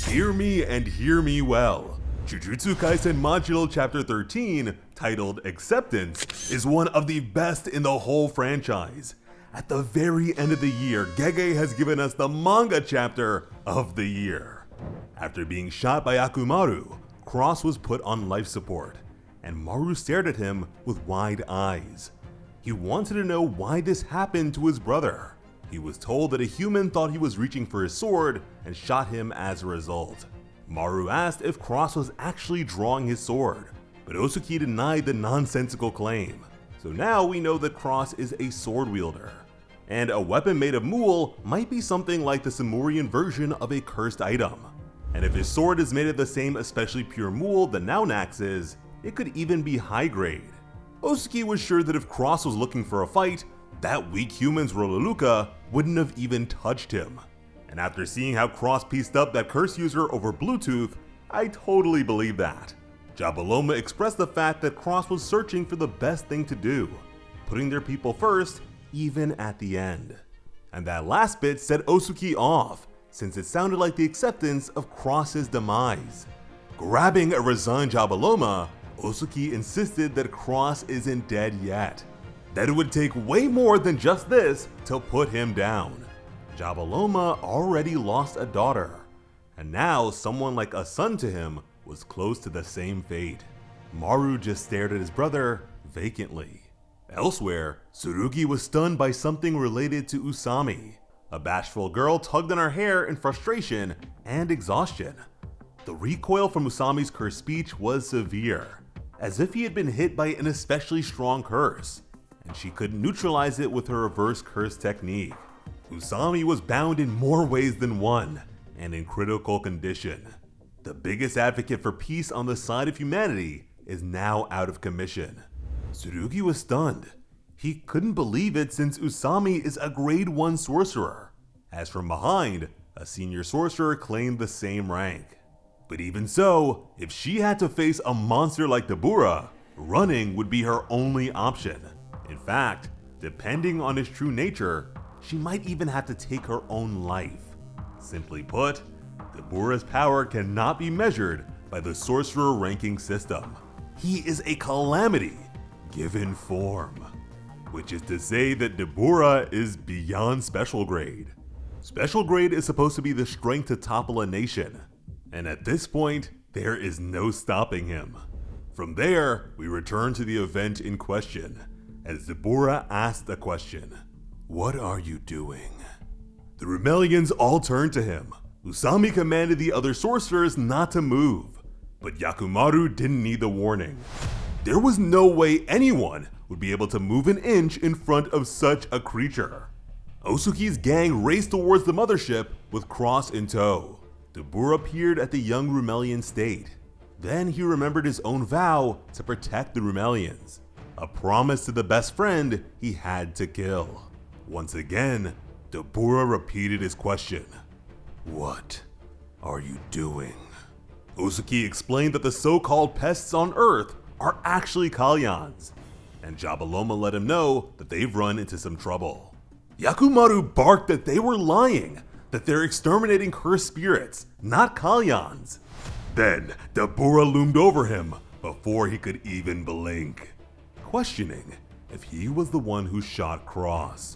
Hear me and hear me well. Jujutsu Kaisen Modulo Chapter 13, titled Acceptance, is one of the best in the whole franchise. At the very end of the year, Gege has given us the manga chapter of the year. After being shot by Akumaru, Cross was put on life support, and Maru stared at him with wide eyes. He wanted to know why this happened to his brother. He was told that a human thought he was reaching for his sword and shot him as a result. Maru asked if Cross was actually drawing his sword, but Osuki denied the nonsensical claim. So now we know that Cross is a sword wielder. And a weapon made of mool might be something like the Samurian version of a cursed item. And if his sword is made of the same especially pure mool that Naunax is, it could even be high grade. Osuki was sure that if Cross was looking for a fight, that weak human's Rololuka wouldn't have even touched him. And after seeing how Cross pieced up that curse user over Bluetooth, I totally believe that. Jabaloma expressed the fact that Cross was searching for the best thing to do, putting their people first, even at the end. And that last bit set Osuki off, since it sounded like the acceptance of Cross's demise. Grabbing a resigned Jabaloma, Osuki insisted that Cross isn't dead yet, that it would take way more than just this to put him down. Jabaloma already lost a daughter, and now someone like a son to him was close to the same fate. Maru just stared at his brother vacantly. Elsewhere, Tsurugi was stunned by something related to Usami. A bashful girl tugged on her hair in frustration and exhaustion. The recoil from Usami's cursed speech was severe, as if he had been hit by an especially strong curse, and she couldn't neutralize it with her reverse curse technique. Usami was bound in more ways than one, and in critical condition. The biggest advocate for peace on the side of humanity is now out of commission. Tsurugi was stunned. He couldn't believe it since Usami is a grade 1 sorcerer. As from behind, a senior sorcerer claimed the same rank. But even so, if she had to face a monster like Dabura, running would be her only option. In fact, depending on his true nature, she might even have to take her own life. Simply put, Dabura's power cannot be measured by the sorcerer ranking system. He is a calamity given form, which is to say that Dabura is beyond special grade. Special grade is supposed to be the strength to topple a nation, and at this point, there is no stopping him. From there, we return to the event in question, as Dabura asked a question. What are you doing? The Rumelians all turned to him. Usami commanded the other sorcerers not to move, but Yakumaru didn't need the warning. There was no way anyone would be able to move an inch in front of such a creature. Osuki's gang raced towards the mothership with Cross in tow. Dabura peered at the young Rumelian state. Then he remembered his own vow to protect the Rumelians, a promise to the best friend he had to kill. Once again, Dabura repeated his question. What are you doing? Osuki explained that the so-called pests on Earth are actually Kalyans, and Jabaloma let him know that they've run into some trouble. Yakumaru barked that they were lying, that they're exterminating cursed spirits, not Kalyans. Then Dabura loomed over him before he could even blink, questioning if he was the one who shot Cross.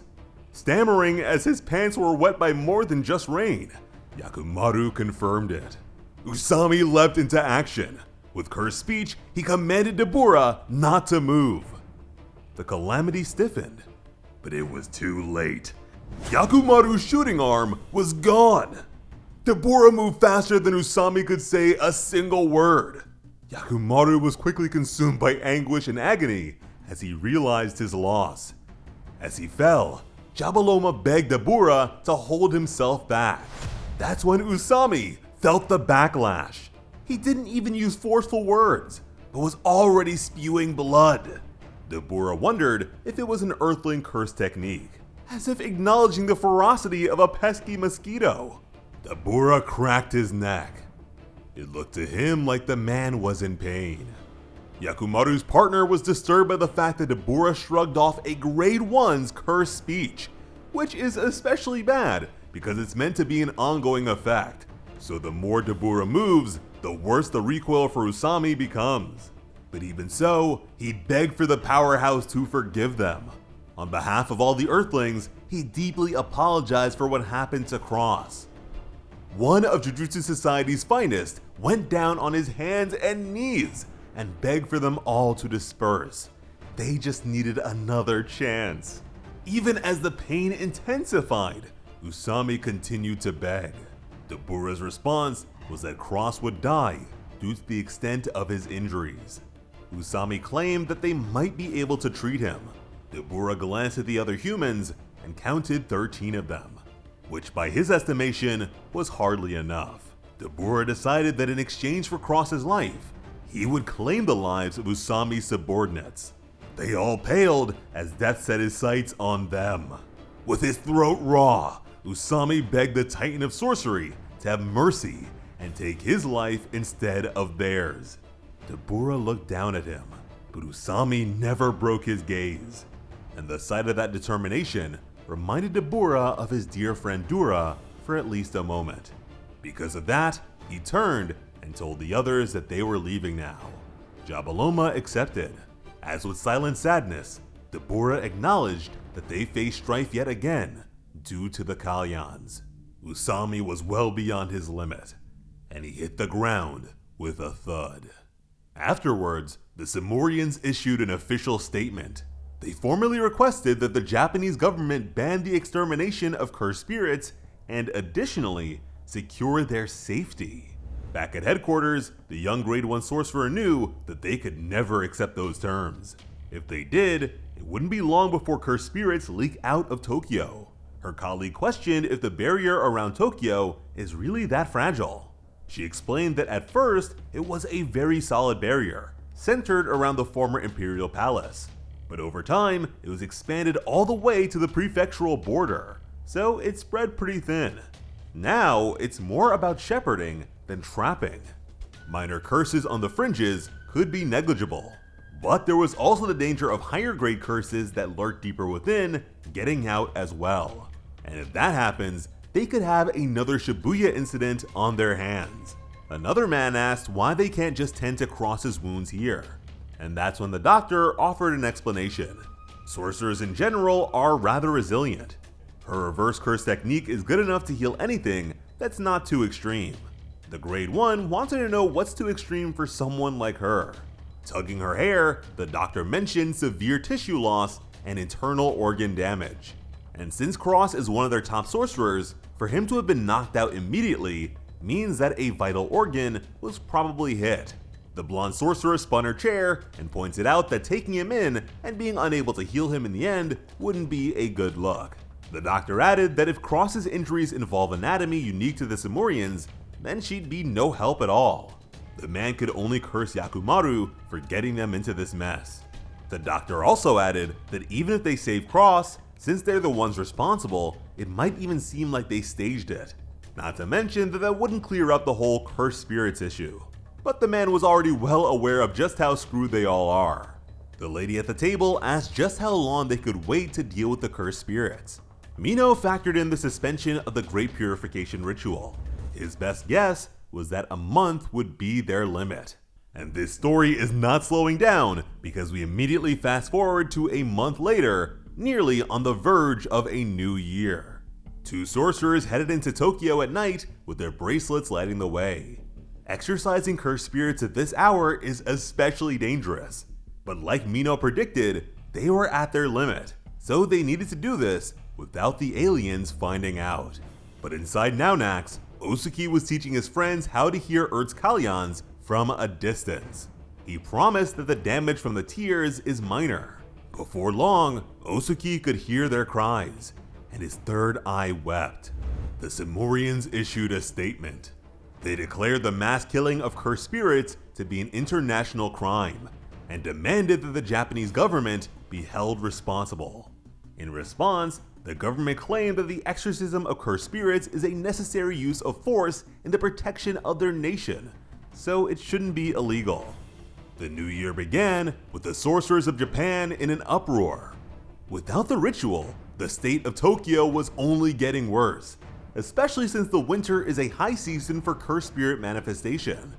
Stammering as his pants were wet by more than just rain, Yakumaru confirmed it. Usami leapt into action. With cursed speech, he commanded Dabura not to move. The calamity stiffened, but it was too late. Yakumaru's shooting arm was gone. Dabura moved faster than Usami could say a single word. Yakumaru was quickly consumed by anguish and agony as he realized his loss. As he fell, Jabaloma begged Dabura to hold himself back. That's when Usami felt the backlash. He didn't even use forceful words, but was already spewing blood. Dabura wondered if it was an earthling curse technique, as if acknowledging the ferocity of a pesky mosquito. Dabura cracked his neck. It looked to him like the man was in pain. Yakumaru's partner was disturbed by the fact that Dabura shrugged off a grade 1's cursed speech, which is especially bad because it's meant to be an ongoing effect, So the more Dabura moves, the worse the recoil for Usami becomes. But even so, he begged for the powerhouse to forgive them. On behalf of all the Earthlings, he deeply apologized for what happened to Cross. One of Jujutsu Society's finest went down on his hands and knees and begged for them all to disperse. They just needed another chance. Even as the pain intensified, Usami continued to beg. Dabura's response was that Cross would die due to the extent of his injuries. Usami claimed that they might be able to treat him. Dabura glanced at the other humans and counted 13 of them, which by his estimation was hardly enough. Dabura decided that in exchange for Cross's life, he would claim the lives of Usami's subordinates. They all paled as Death set his sights on them. With his throat raw, Usami begged the Titan of Sorcery to have mercy and take his life instead of theirs. Dabura looked down at him, but Usami never broke his gaze. And the sight of that determination reminded Dabura of his dear friend Dura for at least a moment. Because of that, he turned and told the others that they were leaving now. Jabaloma accepted. As with silent sadness, Dabura acknowledged that they faced strife yet again due to the Kalyans. Usami was well beyond his limit, and he hit the ground with a thud. Afterwards, the Simurians issued an official statement. They formally requested that the Japanese government ban the extermination of cursed spirits and additionally secure their safety. Back at headquarters, the young Grade 1 sorcerer knew that they could never accept those terms. If they did, it wouldn't be long before cursed spirits leak out of Tokyo. Her colleague questioned if the barrier around Tokyo is really that fragile. She explained that at first, it was a very solid barrier, centered around the former imperial palace. But over time, it was expanded all the way to the prefectural border, so it spread pretty thin. Now, it's more about shepherding than trapping. Minor curses on the fringes could be negligible, but there was also the danger of higher grade curses that lurk deeper within getting out as well. And if that happens, they could have another Shibuya incident on their hands. Another man asked why they can't just tend to Cross's wounds here. And that's when the doctor offered an explanation. Sorcerers in general are rather resilient. Her reverse curse technique is good enough to heal anything that's not too extreme. The Grade 1 wanted to know what's too extreme for someone like her. Tugging her hair, the doctor mentioned severe tissue loss and internal organ damage. And since Cross is one of their top sorcerers, for him to have been knocked out immediately means that a vital organ was probably hit. The blonde sorcerer spun her chair and pointed out that taking him in and being unable to heal him in the end wouldn't be a good look. The doctor added that if Cross's injuries involve anatomy unique to the Simurians, then she'd be no help at all. The man could only curse Yakumaru for getting them into this mess. The doctor also added that even if they save Cross, since they're the ones responsible, it might even seem like they staged it. Not to mention that wouldn't clear up the whole cursed spirits issue. But the man was already well aware of just how screwed they all are. The lady at the table asked just how long they could wait to deal with the cursed spirits. Mino factored in the suspension of the Great Purification ritual. His best guess was that a month would be their limit. And this story is not slowing down because we immediately fast forward to a month later, nearly on the verge of a new year. Two sorcerers headed into Tokyo at night with their bracelets lighting the way. Exorcising cursed spirits at this hour is especially dangerous. But like Mino predicted, they were at their limit, so they needed to do this without the aliens finding out. But inside Naunax, Osuki was teaching his friends how to hear Earth's Kalyans from a distance. He promised that the damage from the tears is minor. Before long, Osuki could hear their cries, and his third eye wept. The Simurians issued a statement. They declared the mass killing of cursed spirits to be an international crime, and demanded that the Japanese government be held responsible. In response, the government claimed that the exorcism of cursed spirits is a necessary use of force in the protection of their nation, so it shouldn't be illegal. The new year began with the sorcerers of Japan in an uproar. Without the ritual, the state of Tokyo was only getting worse. especially since the winter is a high season for cursed spirit manifestation.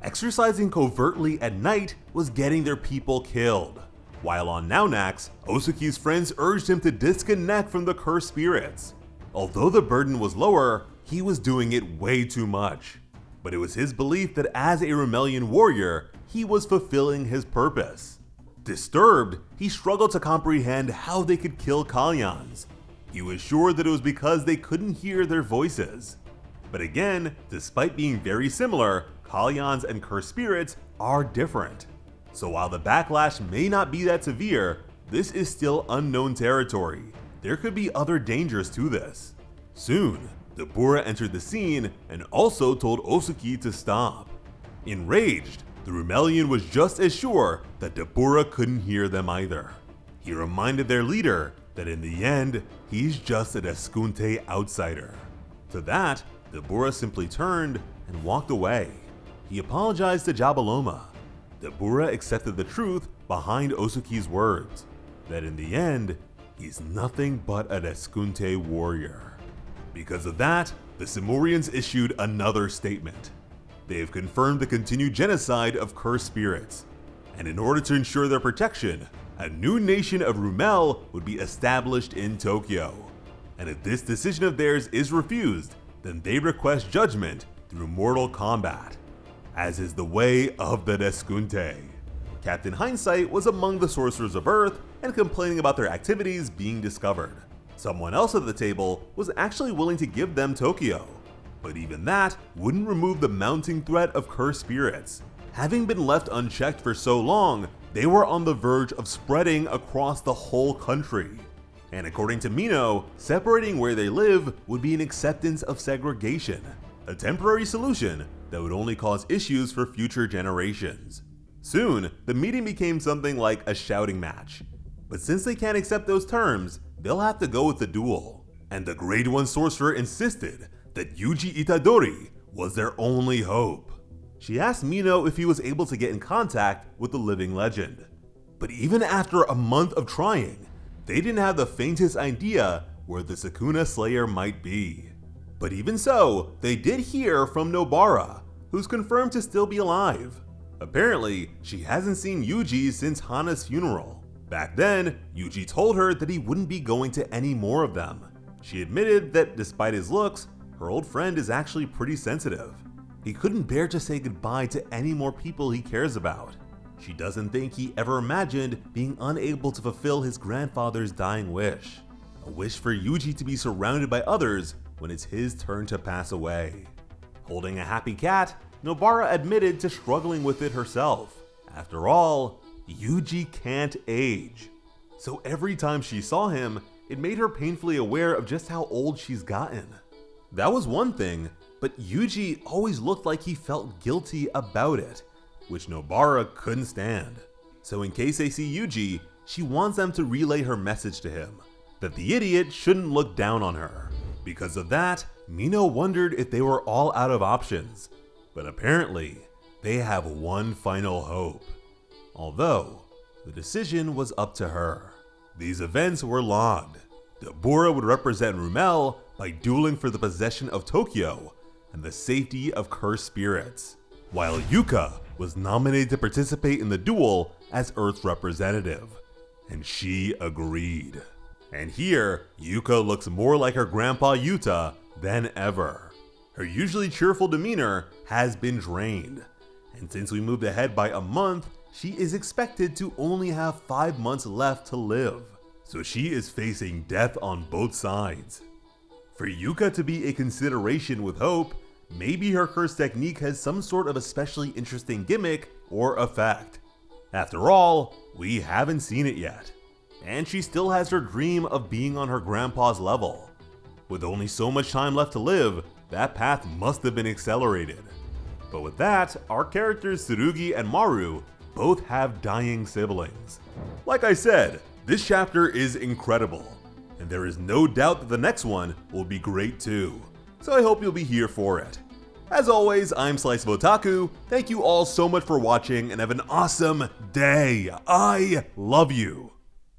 Exercising covertly at night was getting their people killed. While on Naunax, Osuki's friends urged him to disconnect from the cursed spirits. Although the burden was lower, he was doing it way too much. But it was his belief that as a Rumelian warrior, he was fulfilling his purpose. Disturbed, he struggled to comprehend how they could kill Kalyans. He was sure that it was because they couldn't hear their voices. But again, despite being very similar, Kalyans and cursed spirits are different. So while the backlash may not be that severe, this is still unknown territory. There could be other dangers to this. Soon, Dabura entered the scene and also told Osuki to stop. Enraged, the Rumelian was just as sure that Dabura couldn't hear them either. He reminded their leader that in the end, he's just an Escunte outsider. To that, Dabura simply turned and walked away. He apologized to Jabaloma. Dabura accepted the truth behind Osuki's words, that in the end, he's nothing but an Escunte warrior. Because of that, the Simurians issued another statement. They have confirmed the continued genocide of cursed spirits, and in order to ensure their protection, a new nation of Rumel would be established in Tokyo. And if this decision of theirs is refused, then they request judgment through mortal combat, as is the way of the Escunte. Captain Hindsight was among the sorcerers of Earth and complaining about their activities being discovered. Someone else at the table was actually willing to give them Tokyo. But even that wouldn't remove the mounting threat of cursed spirits. Having been left unchecked for so long, they were on the verge of spreading across the whole country. And according to Mino, separating where they live would be an acceptance of segregation, a temporary solution that would only cause issues for future generations. Soon, the meeting became something like a shouting match. But since they can't accept those terms, they'll have to go with the duel. And the Grade 1 sorcerer insisted that Yuji Itadori was their only hope. She asked Mino if he was able to get in contact with the living legend. But even after a month of trying, they didn't have the faintest idea where the Sukuna Slayer might be. But even so, they did hear from Nobara, who's confirmed to still be alive. Apparently, she hasn't seen Yuji since Hana's funeral. Back then, Yuji told her that he wouldn't be going to any more of them. She admitted that despite his looks, her old friend is actually pretty sensitive. He couldn't bear to say goodbye to any more people he cares about. She doesn't think he ever imagined being unable to fulfill his grandfather's dying wish. A wish for Yuji to be surrounded by others when it's his turn to pass away. Holding a happy cat, Nobara admitted to struggling with it herself. After all, Yuji can't age. So every time she saw him, it made her painfully aware of just how old she's gotten. That was one thing, but Yuji always looked like he felt guilty about it, which Nobara couldn't stand. So in case they see Yuji, she wants them to relay her message to him, that the idiot shouldn't look down on her. Because of that, Mino wondered if they were all out of options, but apparently, they have one final hope. Although, the decision was up to her. These events were logged. Dabura would represent Rumel by dueling for the possession of Tokyo and the safety of cursed spirits, while Yuka was nominated to participate in the duel as Earth's representative, and she agreed. And here, Yuka looks more like her grandpa Yuta than ever. Her usually cheerful demeanor has been drained, and since we moved ahead by a month, she is expected to only have 5 months left to live, so she is facing death on both sides. For Yuka to be a consideration with hope, maybe her curse technique has some sort of especially interesting gimmick or effect. After all, we haven't seen it yet, and she still has her dream of being on her grandpa's level. With only so much time left to live, that path must have been accelerated. But with that, our characters Tsurugi and Maru both have dying siblings. Like I said, this chapter is incredible, and there is no doubt that the next one will be great too. So I hope you'll be here for it. As always, I'm Slice of Otaku. Thank you all so much for watching and have an awesome day. I love you.